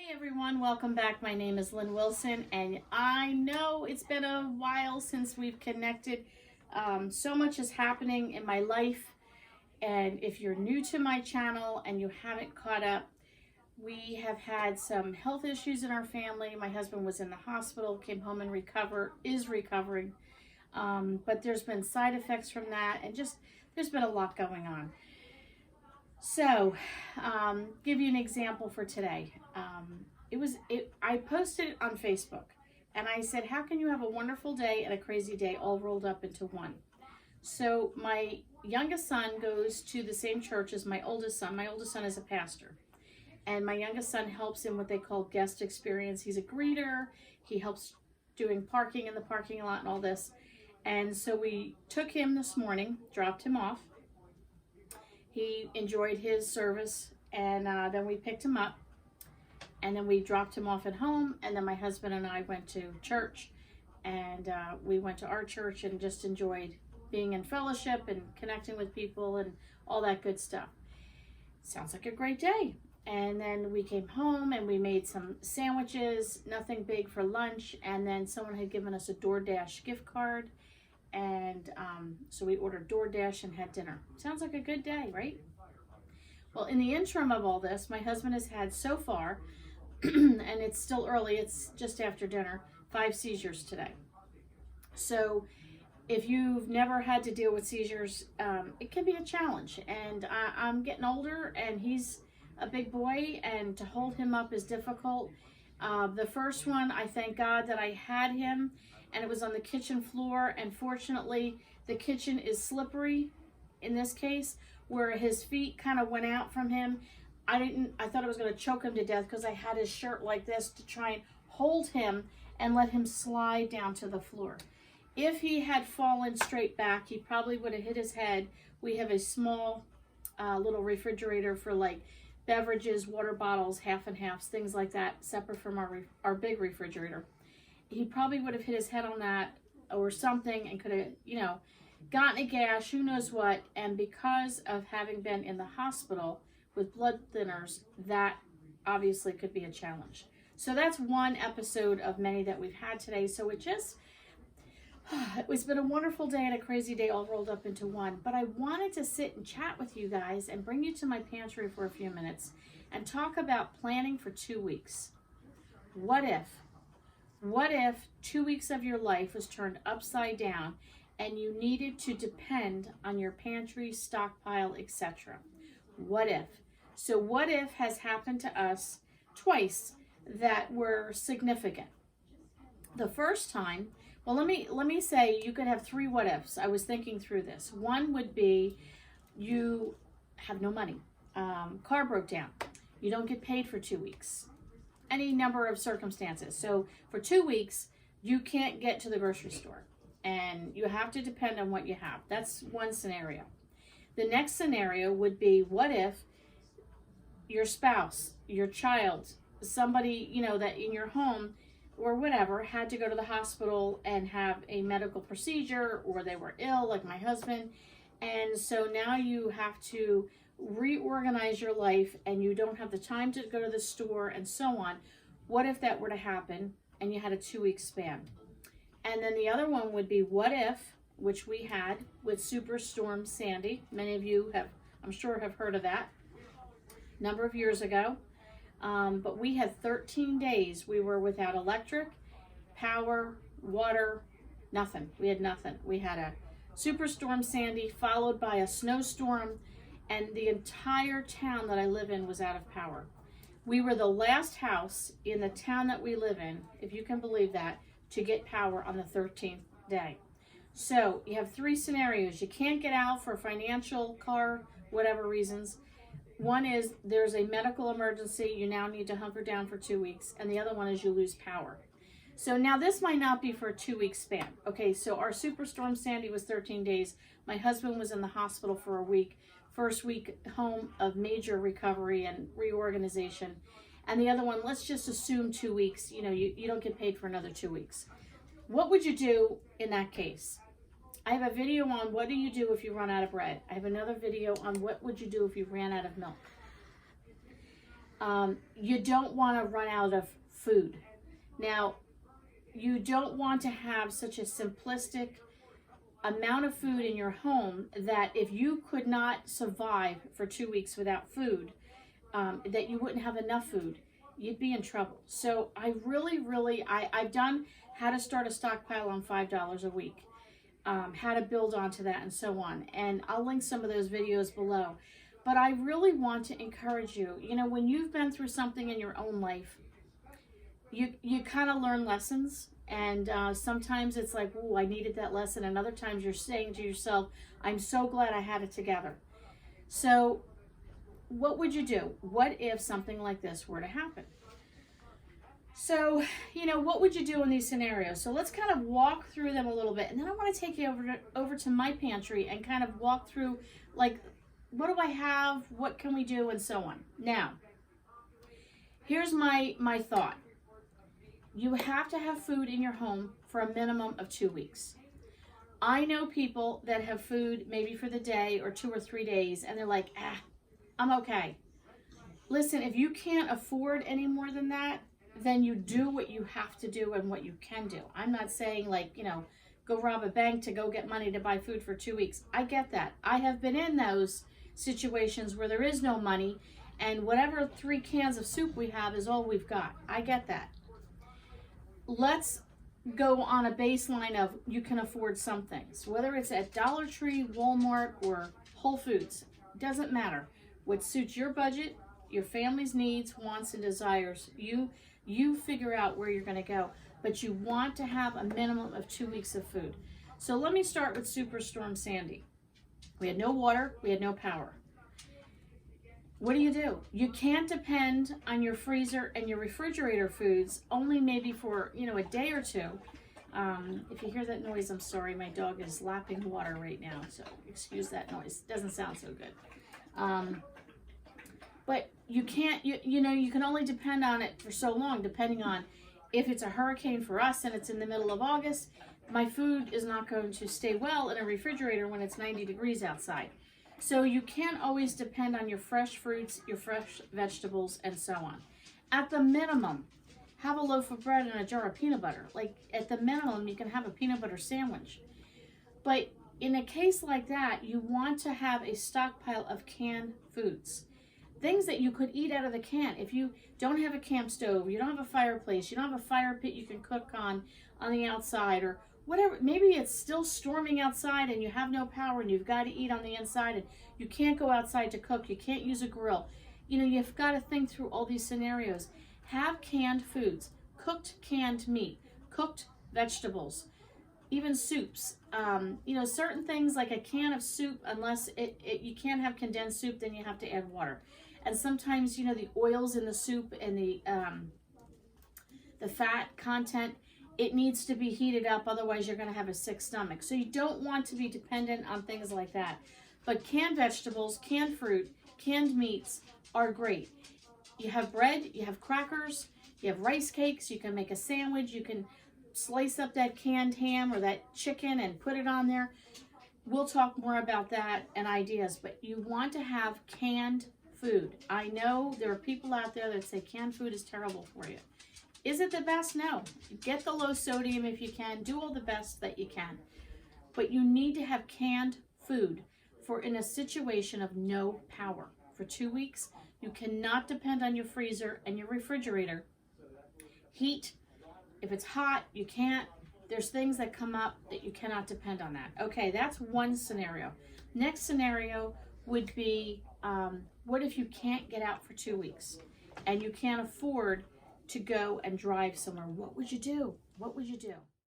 Hey everyone, welcome back. My name is Lynn Wilson, and I know it's been a while since we've connected. So much is happening in my life, and if you're new to my channel and you haven't caught up, we have had some health issues in our family. My husband was in the hospital, came home and is recovering, but there's been side effects from that, and just there's been a lot going on. So, give you an example for today. I posted it on Facebook, and I said, how can you have a wonderful day and a crazy day all rolled up into one? So my youngest son goes to the same church as my oldest son. My oldest son is a pastor, and my youngest son helps in what they call guest experience. He's a greeter. He helps doing parking in the parking lot and all this. And so we took him this morning, dropped him off. He enjoyed his service, and then we picked him up, and then we dropped him off at home, and then my husband and I went to church, and we went to our church and just enjoyed being in fellowship and connecting with people and all that good stuff. Sounds like a great day. And then we came home and we made some sandwiches, nothing big for lunch, and then someone had given us a DoorDash gift card. And so we ordered DoorDash and had dinner. Sounds like a good day, right? Well, in the interim of all this, my husband has had so far, and it's still early, it's just after dinner, 5 seizures today. So if you've never had to deal with seizures, it can be a challenge. And I'm getting older, and he's a big boy, and to hold him up is difficult. The first one, I thank God that I had him, and it was on the kitchen floor, and fortunately the kitchen is slippery in this case, where his feet kind of went out from him. I thought I was going to choke him to death because I had his shirt like this to try and hold him and let him slide down to the floor. If he had fallen straight back, he probably would have hit his head. We have a small little refrigerator for like beverages, water bottles, half and halves, things like that, separate from our big refrigerator. He probably would have hit his head on that or something and could have, gotten a gash, who knows what. And because of having been in the hospital with blood thinners, that obviously could be a challenge. So that's one episode of many that we've had today. So it's been a wonderful day and a crazy day all rolled up into one. But I wanted to sit and chat with you guys and bring you to my pantry for a few minutes and talk about planning for 2 weeks. What if 2 weeks of your life was turned upside down and you needed to depend on your pantry, stockpile, etc.? What if? So what if has happened to us twice that were significant. The first time, well, let me say you could have 3 what ifs. I was thinking through this. One would be you have no money. Car broke down. You don't get paid for 2 weeks. Any number of circumstances. So for 2 weeks, you can't get to the grocery store, and you have to depend on what you have. That's one scenario. The next scenario would be, what if your spouse, your child, somebody, that in your home or whatever had to go to the hospital and have a medical procedure, or they were ill, like my husband. And so now you have to reorganize your life and you don't have the time to go to the store and so on. What if that were to happen and you had a 2-week span? And then the other one would be, what if, which we had with Superstorm Sandy. Many of you I'm sure have heard of that, a number of years ago. But we had 13 days. We were without electric, power, water, nothing. We had nothing. We had a Superstorm Sandy followed by a snowstorm, and the entire town that I live in was out of power. We were the last house in the town that we live in, if you can believe that, to get power on the 13th day. So you have 3 scenarios. You can't get out for financial, car, whatever reasons. One is there's a medical emergency. You now need to hunker down for 2 weeks. And the other one is you lose power. So now this might not be for a 2-week span. Okay, so our Superstorm Sandy was 13 days. My husband was in the hospital for a week. First week home of major recovery and reorganization. And the other one, let's just assume 2 weeks. You don't get paid for another 2 weeks. What would you do in that case? I have a video on what do you do if you run out of bread. I have another video on what would you do if you ran out of milk. You don't want to run out of food. Now, you don't want to have such a simplistic amount of food in your home that if you could not survive for 2 weeks without food, that you wouldn't have enough food. You'd be in trouble. So I really, I've done how to start a stockpile on $5 a week, how to build onto that, and so on. And I'll link some of those videos below. But I really want to encourage you, you know, when you've been through something in your own life, you kind of learn lessons. And sometimes it's like, oh, I needed that lesson. And other times you're saying to yourself, I'm so glad I had it together. So what would you do? What if something like this were to happen? So, you know, what would you do in these scenarios? So let's kind of walk through them a little bit. And then I want to take you over to my pantry and kind of walk through, like, what do I have? What can we do? And so on. Now, here's my thought. You have to have food in your home for a minimum of 2 weeks. I know people that have food maybe for the day or 2 or 3 days, and they're like, I'm okay. Listen, if you can't afford any more than that, then you do what you have to do and what you can do. I'm not saying, like, you know, go rob a bank to go get money to buy food for 2 weeks. I get that. I have been in those situations where there is no money, and whatever 3 cans of soup we have is all we've got. I get that. Let's go on a baseline of you can afford some things, whether it's at Dollar Tree, Walmart, or Whole Foods. Doesn't matter. What suits your budget, your family's needs, wants, and desires, you figure out where you're going to go. But you want to have a minimum of 2 weeks of food. So let me start with Superstorm Sandy. We had no water, we had no power. What do? You can't depend on your freezer and your refrigerator foods only maybe for, you know, a day or two. If you hear that noise, I'm sorry. My dog is lapping water right now, so excuse that noise. Doesn't sound so good. But you can't, you know, you can only depend on it for so long, depending on if it's a hurricane for us and it's in the middle of August, my food is not going to stay well in a refrigerator when it's 90 degrees outside. So you can't always depend on your fresh fruits, your fresh vegetables, and so on. At the minimum, have a loaf of bread and a jar of peanut butter. Like, at the minimum, you can have a peanut butter sandwich. But in a case like that, you want to have a stockpile of canned foods. Things that you could eat out of the can. If you don't have a camp stove, you don't have a fireplace, you don't have a fire pit you can cook on the outside, or whatever, maybe it's still storming outside and you have no power and you've got to eat on the inside and you can't go outside to cook, you can't use a grill. You know, you've got to think through all these scenarios. Have canned foods, cooked canned meat, cooked vegetables, even soups. You know, certain things like a can of soup, unless you can't have condensed soup, then you have to add water. And sometimes, you know, the oils in the soup and the fat content, it needs to be heated up, otherwise you're going to have a sick stomach. So you don't want to be dependent on things like that. But canned vegetables, canned fruit, canned meats are great. You have bread, you have crackers, you have rice cakes, you can make a sandwich, you can slice up that canned ham or that chicken and put it on there. We'll talk more about that and ideas, but you want to have canned food. I know there are people out there that say canned food is terrible for you. Is it the best? No. Get the low sodium if you can. Do all the best that you can. But you need to have canned food for in a situation of no power. For 2 weeks, you cannot depend on your freezer and your refrigerator. Heat, if it's hot, you can't. There's things that come up that you cannot depend on that. Okay, that's one scenario. Next scenario would be, what if you can't get out for 2 weeks and you can't afford to go and drive somewhere? What would you do? What would you do?